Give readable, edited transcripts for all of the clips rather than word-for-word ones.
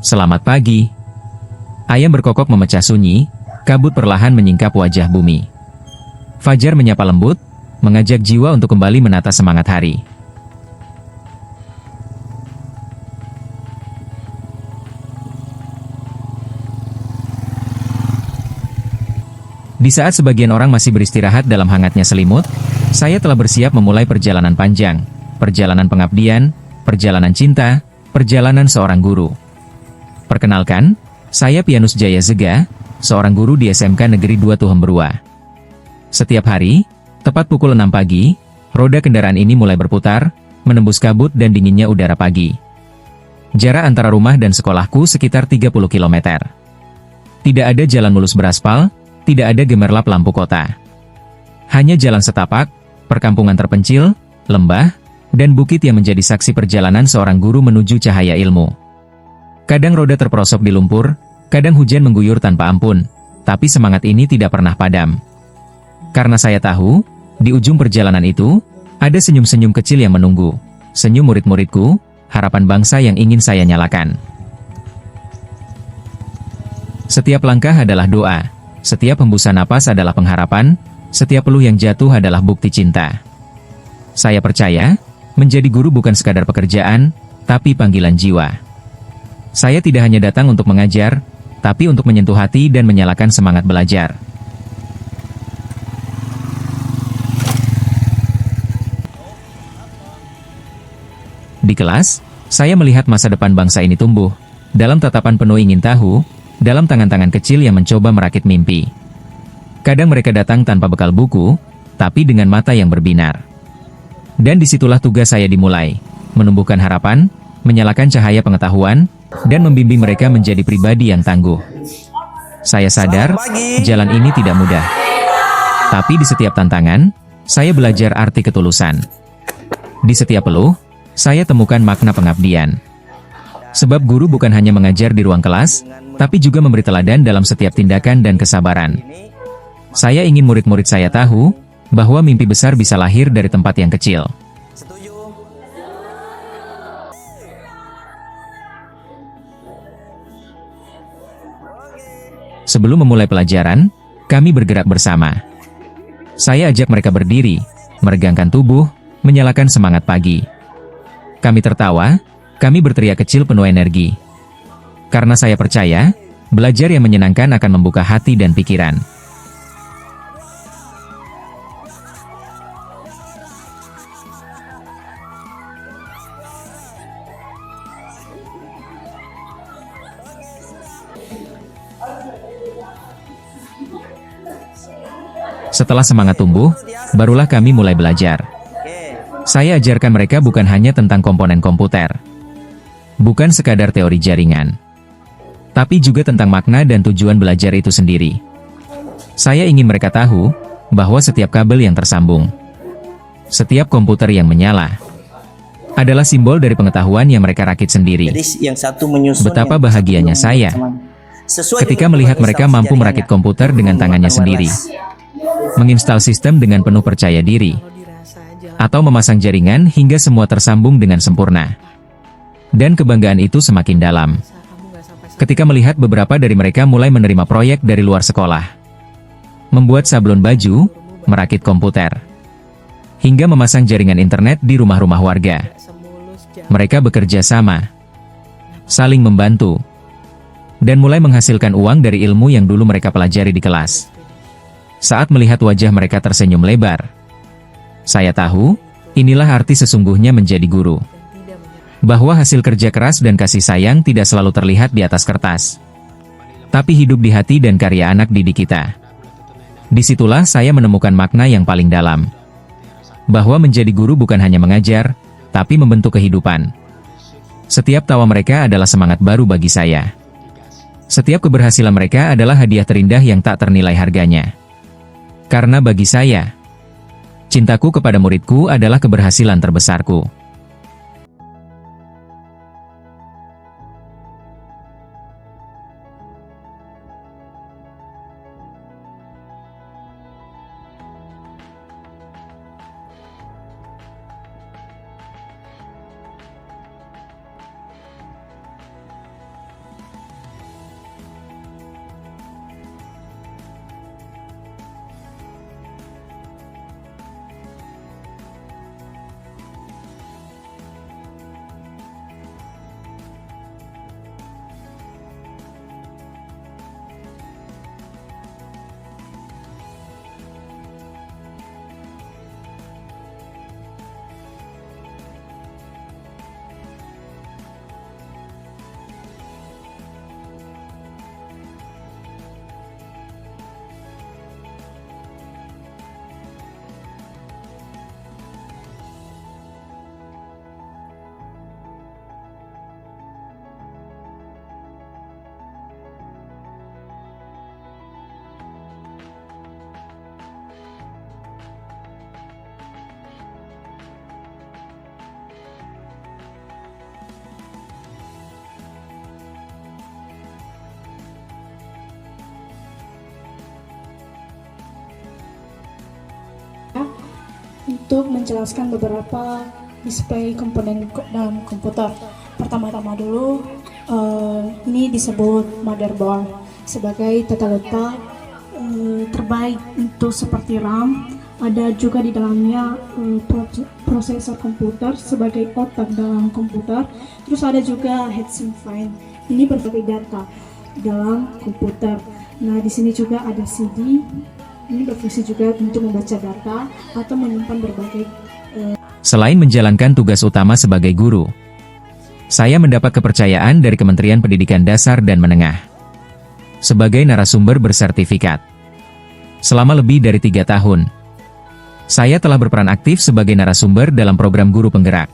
Selamat pagi. Ayam berkokok memecah sunyi, kabut perlahan menyingkap wajah bumi. Fajar menyapa lembut, mengajak jiwa untuk kembali menata semangat hari. Di saat sebagian orang masih beristirahat dalam hangatnya selimut, saya telah bersiap memulai perjalanan panjang, perjalanan pengabdian, perjalanan cinta, perjalanan seorang guru. Perkenalkan, saya Pianus Jaya Zega, seorang guru di SMK Negeri 2 Tuhemberua. Setiap hari, tepat pukul 6 pagi, roda kendaraan ini mulai berputar, menembus kabut dan dinginnya udara pagi. Jarak antara rumah dan sekolahku sekitar 30 km. Tidak ada jalan mulus beraspal, tidak ada gemerlap lampu kota. Hanya jalan setapak, perkampungan terpencil, lembah, dan bukit yang menjadi saksi perjalanan seorang guru menuju cahaya ilmu. Kadang roda terperosok di lumpur, kadang hujan mengguyur tanpa ampun, tapi semangat ini tidak pernah padam. Karena saya tahu, di ujung perjalanan itu, ada senyum-senyum kecil yang menunggu, senyum murid-muridku, harapan bangsa yang ingin saya nyalakan. Setiap langkah adalah doa, setiap hembusan napas adalah pengharapan, setiap peluh yang jatuh adalah bukti cinta. Saya percaya, menjadi guru bukan sekadar pekerjaan, tapi panggilan jiwa. Saya tidak hanya datang untuk mengajar, tapi untuk menyentuh hati dan menyalakan semangat belajar. Di kelas, saya melihat masa depan bangsa ini tumbuh, dalam tatapan penuh ingin tahu, dalam tangan-tangan kecil yang mencoba merakit mimpi. Kadang mereka datang tanpa bekal buku, tapi dengan mata yang berbinar. Dan disitulah tugas saya dimulai, menumbuhkan harapan, menyalakan cahaya pengetahuan, dan membimbing mereka menjadi pribadi yang tangguh. Saya sadar, jalan ini tidak mudah. Tapi di setiap tantangan, saya belajar arti ketulusan. Di setiap peluh, saya temukan makna pengabdian. Sebab guru bukan hanya mengajar di ruang kelas, tapi juga memberi teladan dalam setiap tindakan dan kesabaran. Saya ingin murid-murid saya tahu, bahwa mimpi besar bisa lahir dari tempat yang kecil. Sebelum memulai pelajaran, kami bergerak bersama. Saya ajak mereka berdiri, meregangkan tubuh, menyalakan semangat pagi. Kami tertawa, kami berteriak kecil penuh energi. Karena saya percaya, belajar yang menyenangkan akan membuka hati dan pikiran. Setelah semangat tumbuh, barulah kami mulai belajar. Saya ajarkan mereka bukan hanya tentang komponen komputer, bukan sekadar teori jaringan, tapi juga tentang makna dan tujuan belajar itu sendiri. Saya ingin mereka tahu, bahwa setiap kabel yang tersambung, setiap komputer yang menyala, adalah simbol dari pengetahuan yang mereka rakit sendiri. Betapa bahagianya saya, ketika melihat mereka mampu merakit komputer dengan tangannya sendiri, menginstal sistem dengan penuh percaya diri, atau memasang jaringan hingga semua tersambung dengan sempurna. Dan kebanggaan itu semakin dalam ketika melihat beberapa dari mereka mulai menerima proyek dari luar sekolah, membuat sablon baju, merakit komputer, hingga memasang jaringan internet di rumah-rumah warga. Mereka bekerja sama, saling membantu, dan mulai menghasilkan uang dari ilmu yang dulu mereka pelajari di kelas. Saat melihat wajah mereka tersenyum lebar, saya tahu, inilah arti sesungguhnya menjadi guru. Bahwa hasil kerja keras dan kasih sayang tidak selalu terlihat di atas kertas, tapi hidup di hati dan karya anak didik kita. Disitulah saya menemukan makna yang paling dalam. Bahwa menjadi guru bukan hanya mengajar, tapi membentuk kehidupan. Setiap tawa mereka adalah semangat baru bagi saya. Setiap keberhasilan mereka adalah hadiah terindah yang tak ternilai harganya. Karena bagi saya, cintaku kepada muridku adalah keberhasilan terbesarku. untuk menjelaskan beberapa display komponen dalam komputer. Pertama-tama dulu, ini disebut motherboard sebagai tata letak terbaik untuk seperti RAM. Ada juga di dalamnya prosesor komputer sebagai otak dalam komputer. Terus ada juga heatsink file. Ini berbagai data dalam komputer. Nah, di sini juga ada CD. Ini berfungsi juga untuk membaca data atau menyimpan berbagai. Selain menjalankan tugas utama sebagai guru, saya mendapat kepercayaan dari Kementerian Pendidikan Dasar dan Menengah sebagai narasumber bersertifikat. Selama lebih dari 3 tahun, saya telah berperan aktif sebagai narasumber dalam program Guru Penggerak.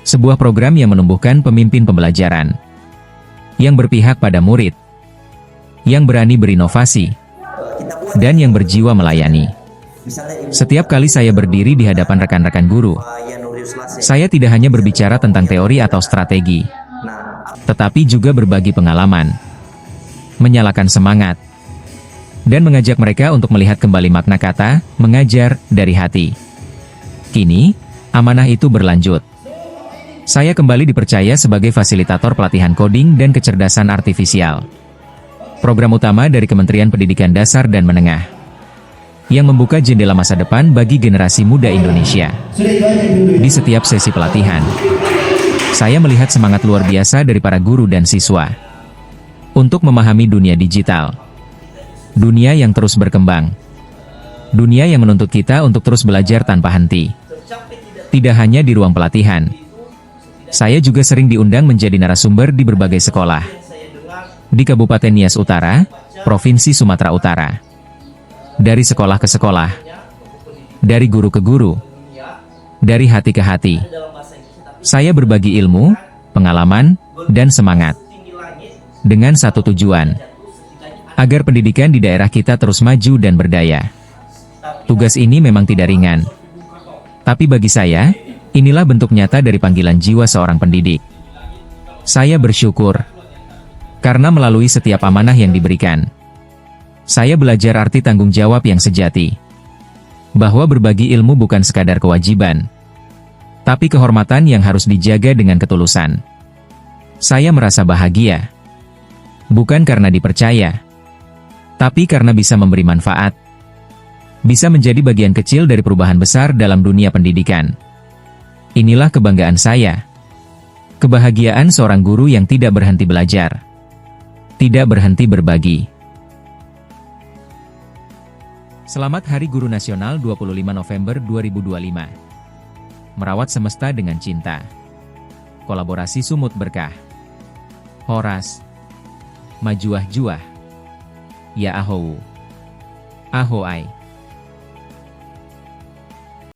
Sebuah program yang menumbuhkan pemimpin pembelajaran, yang berpihak pada murid, yang berani berinovasi, dan yang berjiwa melayani. Setiap kali saya berdiri di hadapan rekan-rekan guru, saya tidak hanya berbicara tentang teori atau strategi, tetapi juga berbagi pengalaman, menyalakan semangat, dan mengajak mereka untuk melihat kembali makna kata, mengajar, dari hati. Kini, amanah itu berlanjut. Saya kembali dipercaya sebagai fasilitator pelatihan coding dan kecerdasan artifisial. Program utama dari Kementerian Pendidikan Dasar dan Menengah, yang membuka jendela masa depan bagi generasi muda Indonesia. Di setiap sesi pelatihan, saya melihat semangat luar biasa dari para guru dan siswa untuk memahami dunia digital. Dunia yang terus berkembang. Dunia yang menuntut kita untuk terus belajar tanpa henti. Tidak hanya di ruang pelatihan. Saya juga sering diundang menjadi narasumber di berbagai sekolah. Di Kabupaten Nias Utara, Provinsi Sumatera Utara. Dari sekolah ke sekolah. Dari guru ke guru. Dari hati ke hati. Saya berbagi ilmu, pengalaman, dan semangat. Dengan satu tujuan, agar pendidikan di daerah kita terus maju dan berdaya. Tugas ini memang tidak ringan. Tapi bagi saya, inilah bentuk nyata dari panggilan jiwa seorang pendidik. Saya bersyukur, karena melalui setiap amanah yang diberikan, saya belajar arti tanggung jawab yang sejati. Bahwa berbagi ilmu bukan sekadar kewajiban, tapi kehormatan yang harus dijaga dengan ketulusan. Saya merasa bahagia, bukan karena dipercaya, tapi karena bisa memberi manfaat, bisa menjadi bagian kecil dari perubahan besar dalam dunia pendidikan. Inilah kebanggaan saya. Kebahagiaan seorang guru yang tidak berhenti belajar, tidak berhenti berbagi. Selamat Hari Guru Nasional 25 November 2025. Merawat semesta dengan cinta. Kolaborasi Sumut Berkah. Horas. Majuah Juah. Ya ahou. Ahoai.